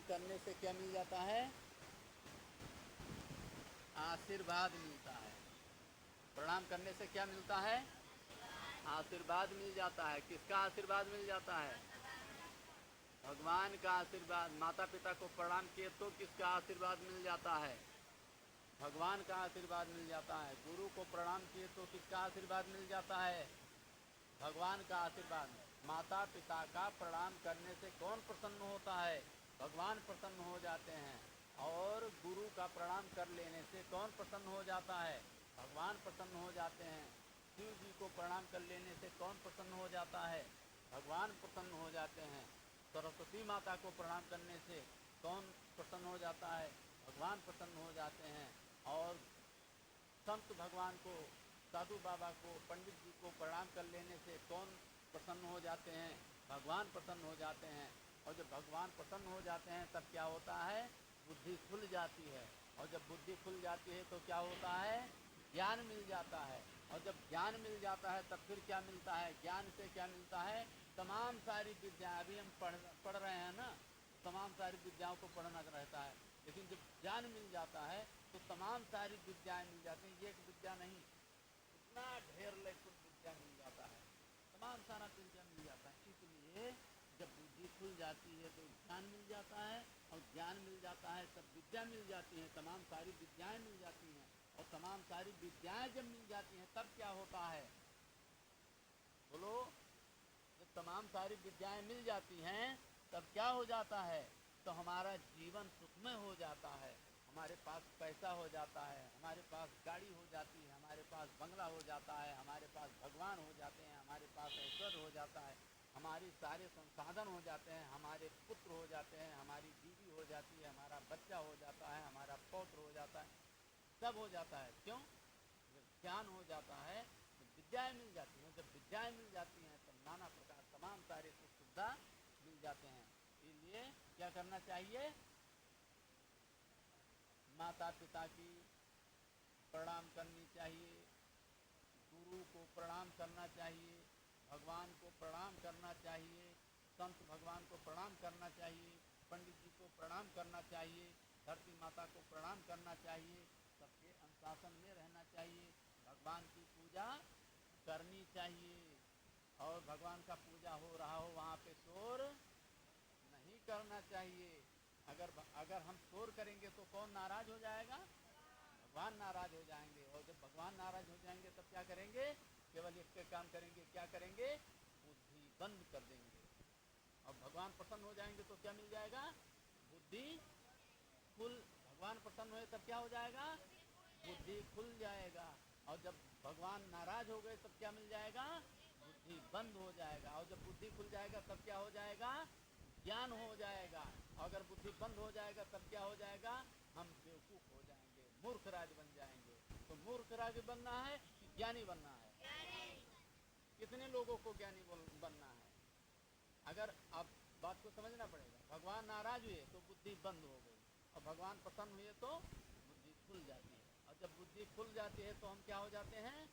करने से क्या मिल जाता है? आशीर्वाद मिलता है। प्रणाम करने से क्या मिलता है? आशीर्वाद मिल जाता है। किसका आशीर्वाद मिल जाता है? भगवान का आशीर्वाद। माता पिता को प्रणाम किए तो किसका आशीर्वाद मिल जाता है? भगवान का आशीर्वाद मिल जाता है। गुरु को प्रणाम किए तो किसका आशीर्वाद मिल जाता है? भगवान का आशीर्वाद। माता पिता का प्रणाम करने से कौन प्रसन्न होता है? भगवान प्रसन्न हो जाते हैं। और गुरु का प्रणाम कर लेने से कौन प्रसन्न हो जाता है? भगवान प्रसन्न हो जाते हैं। शिव जी को प्रणाम कर लेने से कौन प्रसन्न हो जाता है? भगवान प्रसन्न हो जाते हैं। सरस्वती माता को प्रणाम करने से कौन प्रसन्न हो जाता है? भगवान प्रसन्न हो जाते हैं। और संत भगवान को, साधु बाबा को, पंडित जी को प्रणाम कर लेने से कौन प्रसन्न हो जाते हैं? भगवान प्रसन्न हो जाते हैं। और जब भगवान प्रसन्न हो जाते हैं तब क्या होता है? बुद्धि खुल जाती है। और जब बुद्धि खुल जाती है तो क्या होता है? ज्ञान मिल जाता है। और जब ज्ञान मिल जाता है तब फिर क्या मिलता है? ज्ञान से क्या मिलता है? तमाम सारी विद्याएं, अभी हम पढ़ रहे हैं ना, तमाम सारी विद्याओं को पढ़ना रहता है। लेकिन जब ज्ञान मिल जाता है तो तमाम सारी विद्याएं मिल जाती हैं। एक विद्या नहीं, इतना ढेर कुल विद्या मिल जाता है, तमाम सारा विद्या मिल जाता है। इसलिए जब बुद्धि खुल जाती है तो ज्ञान मिल जाता है। और ज्ञान मिल जाता है तब विद्या मिल जाती है, तमाम सारी विद्याएं मिल जाती हैं। और तमाम सारी विद्याएं जब मिल जाती हैं तब क्या होता है? बोलो। जब तमाम सारी विद्याएं मिल जाती हैं तब क्या हो जाता है? तो हमारा जीवन सुखमय हो जाता है। हमारे पास पैसा हो जाता है, हमारे पास गाड़ी हो जाती है, हमारे पास बंगला हो जाता है, हमारे पास भगवान हो जाते हैं, हमारे पास ऐश्वर्य हो जाता है, हमारी सारे संसाधन हो जाते हैं, हमारे पुत्र हो जाते हैं, हमारी बीवी हो जाती है, हमारा बच्चा हो जाता है, हमारा पौत्र हो जाता है, सब हो जाता है। क्यों? जब ज्ञान हो जाता है तो विद्याएं मिल जाती हैं। जब विद्याएं मिल जाती हैं तो नाना प्रकार तमाम सारे सुख सुविधा मिल जाते हैं। इसलिए क्या करना चाहिए? माता पिता की प्रणाम करनी चाहिए, गुरु को प्रणाम करना चाहिए, भगवान को प्रणाम करना चाहिए, संत भगवान को प्रणाम करना चाहिए, पंडित जी को प्रणाम करना चाहिए, धरती माता को प्रणाम करना चाहिए, सबके अनुशासन में रहना चाहिए, भगवान की पूजा करनी चाहिए। और भगवान का पूजा हो रहा हो वहाँ पे शोर नहीं करना चाहिए। अगर हम शोर करेंगे तो कौन नाराज हो जाएगा? भगवान नाराज हो जाएंगे। और जब भगवान नाराज हो जाएंगे तब क्या करेंगे? केवल एक काम करेंगे, क्या करेंगे? बुद्धि बंद कर देंगे। और भगवान प्रसन्न हो जाएंगे तो क्या मिल जाएगा? बुद्धि खुल। भगवान प्रसन्न हुए तब क्या हो जाएगा? बुद्धि खुल जाएगा। और जब भगवान नाराज हो गए तब क्या मिल जाएगा? बुद्धि बंद हो जाएगा। और जब बुद्धि खुल जाएगा तब क्या हो जाएगा? ज्ञान हो जाएगा। अगर बुद्धि बंद हो जाएगा तब क्या हो जाएगा? हम बेवकूफ हो जाएंगे, मूर्ख राज बन जाएंगे। तो मूर्ख राज बनना है कि ज्ञानी बनना है? कितने लोगों को ज्ञानी बनना है? अगर आप बात को समझना पड़ेगा। भगवान नाराज हुए तो बुद्धि बंद हो गई, और भगवान प्रसन्न हुए तो बुद्धि खुल जाती है। और जब बुद्धि खुल जाती है तो हम क्या हो जाते हैं?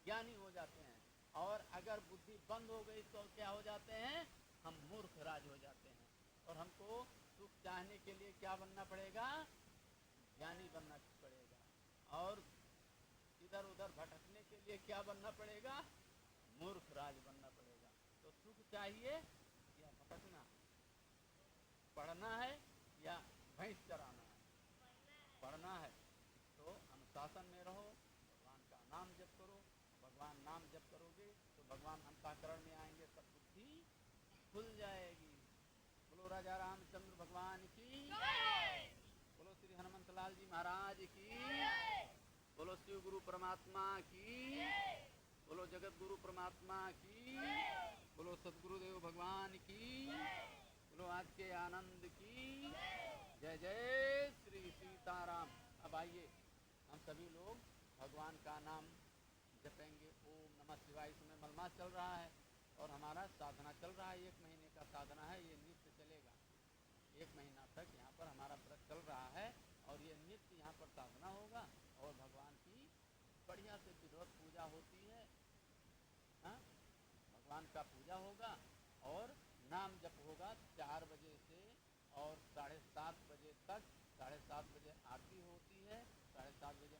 ज्ञानी हो जाते हैं। और अगर बुद्धि बंद हो गई तो क्या हो जाते हैं? हम मूर्ख राज हो जाते हैं। और हमको सुख चाहने के लिए क्या बनना पड़ेगा? ज्ञानी बनना पड़ेगा। और इधर उधर भटकने के लिए क्या बनना पड़ेगा? मूर्ख राज बनना पड़ेगा। तो सुख चाहिए या भटकना? पढ़ना है या भैंस चराना है? पढ़ना है तो अनुशासन में रहो, भगवान का नाम जप करो। भगवान नाम जप करोगे तो भगवान अंतःकरण में आएंगे, तब बुद्धि खुल जाएगी। बोलो राजा रामचंद्र भगवान की, बोलो श्री हनुमंत लाल जी महाराज की, बोलो शिव गुरु परमात्मा की, बोलो जगत गुरु परमात्मा की, बोलो सदगुरुदेव भगवान की, बोलो आज के आनंद की। जय जय श्री सीताराम। अब आइए हम सभी लोग भगवान का नाम जपेंगे। ओम नमः शिवाय। इसमें मलमास चल रहा है और हमारा साधना चल रहा है। 1 महीने का साधना है, ये नित्य चलेगा। 1 महीना तक यहाँ पर हमारा व्रत चल रहा है और ये नित्य यहाँ पर साधना होगा। और भगवान की बढ़िया से विधिवत पूजा होती है। हाँ, भगवान का पूजा होगा और नाम जप होगा 4 बजे से और 7:30 बजे तक 7:30 बजे आरती होती है, 7:30 बजे